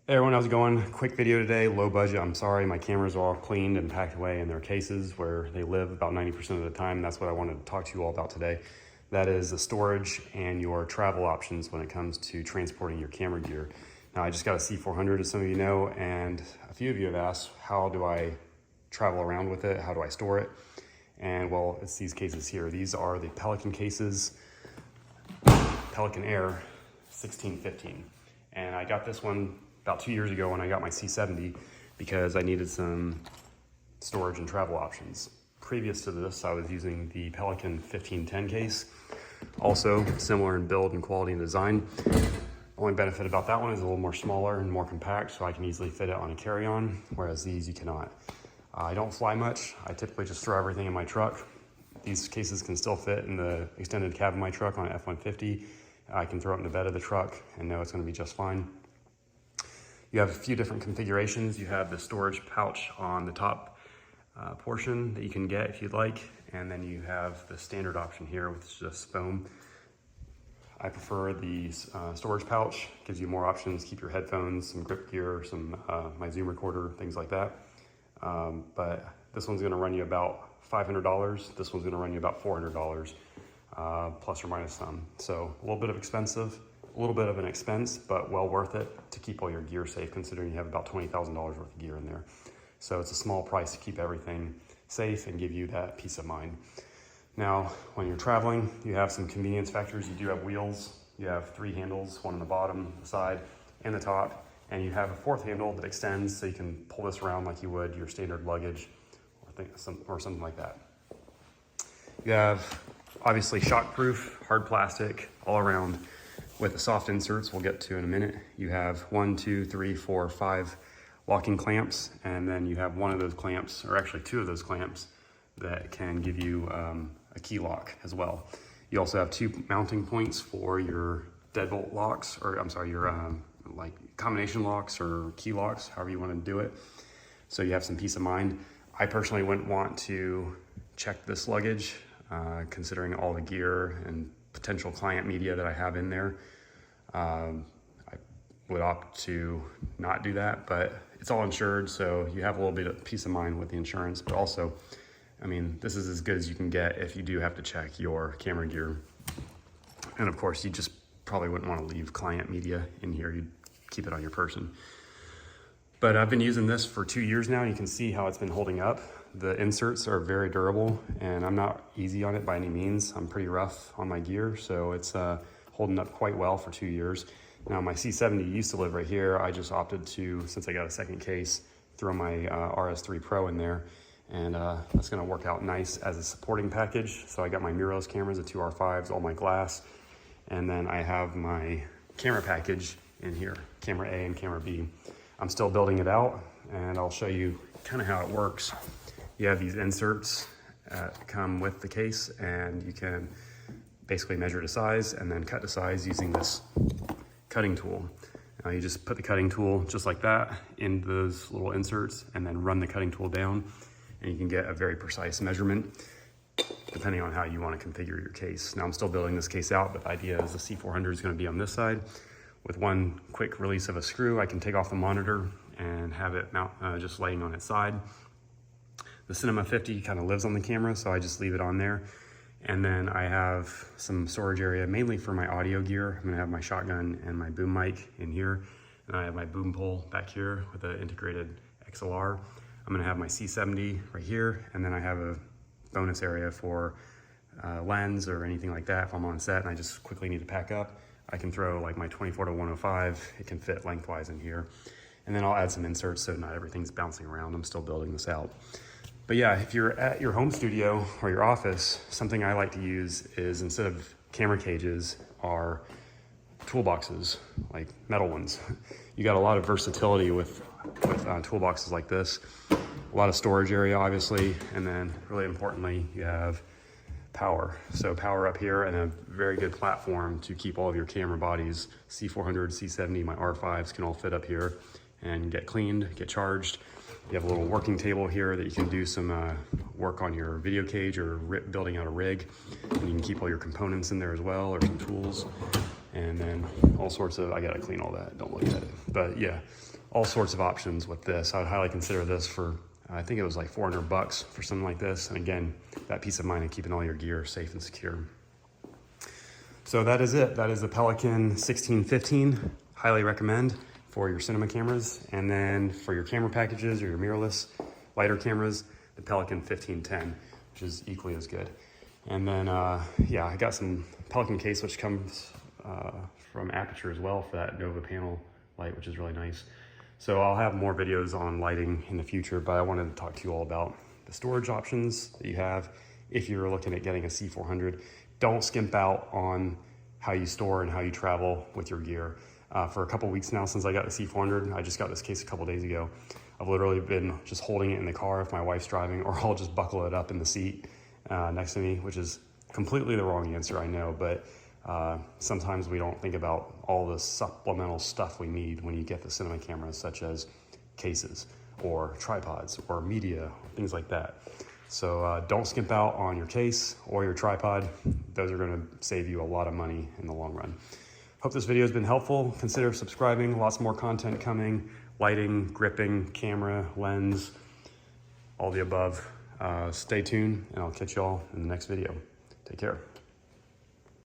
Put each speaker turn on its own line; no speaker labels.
Hey everyone, how's it going? Quick video today, low budget. I'm sorry, my cameras are all cleaned and packed away in their cases where they live about 90% of the time. That's what I wanted to talk to you all about today. That is the storage and your travel options when it comes to transporting your camera gear. Now, I just got a C400, as some of you know, and a few of you have asked, how do I travel around with it? How do I store it? And well, it's these cases here. These are the Pelican cases, Pelican Air 1615. And I got this one about 2 years ago when I got my C70 because I needed some storage and travel options. Previous to this, I was using the Pelican 1510 case, also similar in build and quality and design. Only benefit about that one is a little more smaller and more compact, so I can easily fit it on a carry-on, whereas these you cannot. I don't fly much. I typically just throw everything in my truck. These cases can still fit in the extended cab of my truck on an F-150. I can throw it in the bed of the truck and know it's going to be just fine. You have a few different configurations. You have the storage pouch on the top portion that you can get if you'd like, and then you have the standard option here, which is just foam. I prefer the storage pouch. Gives you more options. Keep your headphones, some grip gear, some my Zoom recorder, things like that. But this one's going to run you about $500. This one's going to run you about $400, plus or minus some. So a little bit of expensive. A little bit of an expense, but well worth it to keep all your gear safe, considering you have about $20,000 worth of gear in there. So it's a small price to keep everything safe and give you that peace of mind. Now, when you're traveling, you have some convenience factors. You do have wheels. You have 3 handles, one on the bottom, the side, and the top. And you have a 4th handle that extends so you can pull this around like you would your standard luggage or something like that. You have obviously shockproof, hard plastic all around, with the soft inserts we'll get to in a minute. You have 1, 2, 3, 4, 5 locking clamps, and then you have one of those clamps, or actually 2 of those clamps, that can give you a key lock as well. You also have 2 mounting points for your deadbolt locks, or I'm sorry, your like combination locks or key locks, however you want to do it. So you have some peace of mind. I personally wouldn't want to check this luggage, considering all the gear and potential client media that I have in there. I would opt to not do that, but it's all insured, so you have a little bit of peace of mind with the insurance. But also, I mean, this is as good as you can get if you do have to check your camera gear. And of course, you just probably wouldn't want to leave client media in here. You'd keep it on your person. But I've been using this for 2 years now, and you can see how it's been holding up. The inserts are very durable, and I'm not easy on it by any means. I'm pretty rough on my gear, so it's holding up quite well for 2 years. Now, my C70 used to live right here. I just opted to, since I got a second case, throw my RS3 Pro in there, and that's gonna work out nice as a supporting package. So I got my mirrorless cameras, the 2 R5s, all my glass, and then I have my camera package in here, camera A and camera B. I'm still building it out, and I'll show you kind of how it works. You have these inserts come with the case, and you can basically measure to size and then cut to size using this cutting tool. Now you just put the cutting tool just like that in those little inserts and then run the cutting tool down, and you can get a very precise measurement depending on how you want to configure your case. Now I'm still building this case out, but the idea is the C400 is going to be on this side. With one quick release of a screw, I can take off the monitor and have it mount just laying on its side. The Cinema 50 kind of lives on the camera, so I just leave it on there. And then I have some storage area, mainly for my audio gear. I'm gonna have my shotgun and my boom mic in here. And I have my boom pole back here with an integrated XLR. I'm gonna have my C70 right here. And then I have a bonus area for lens or anything like that. If I'm on set and I just quickly need to pack up, I can throw like my 24-105. It can fit lengthwise in here. And then I'll add some inserts so not everything's bouncing around. I'm still building this out. But yeah, if you're at your home studio or your office, something I like to use is, instead of camera cages, are toolboxes, like metal ones. You got a lot of versatility with toolboxes like this. A lot of storage area, obviously, and then really importantly, you have power. So power up here, and a very good platform to keep all of your camera bodies. C400, C70, my R5s can all fit up here and get cleaned, get charged. You have a little working table here that you can do some work on your video cage or building out a rig. And you can keep all your components in there as well, or some tools. And then all sorts of, I gotta clean all that, don't look at it. But yeah, all sorts of options with this. I would highly consider this for, I think it was like $400 for something like this. And again, that peace of mind of keeping all your gear safe and secure. So that is it. That is the Pelican 1615. Highly recommend for your cinema cameras. And then for your camera packages or your mirrorless lighter cameras, the Pelican 1510, which is equally as good. And then, yeah, I got some Pelican Case, which comes from Aperture as well for that Nova panel light, which is really nice. So I'll have more videos on lighting in the future, but I wanted to talk to you all about the storage options that you have if you're looking at getting a C400. Don't skimp out on how you store and how you travel with your gear. For a couple weeks now since I got the C400, I just got this case a couple days ago. I've literally been just holding it in the car if my wife's driving, or I'll just buckle it up in the seat next to me, which is completely the wrong answer, I know, but sometimes we don't think about all the supplemental stuff we need when you get the cinema cameras, such as cases or tripods or media, things like that. So don't skimp out on your case or your tripod. Those are gonna save you a lot of money in the long run. Hope this video has been helpful. Consider subscribing, lots more content coming, lighting, gripping, camera, lens, all the above. Stay tuned and I'll catch y'all in the next video. Take care.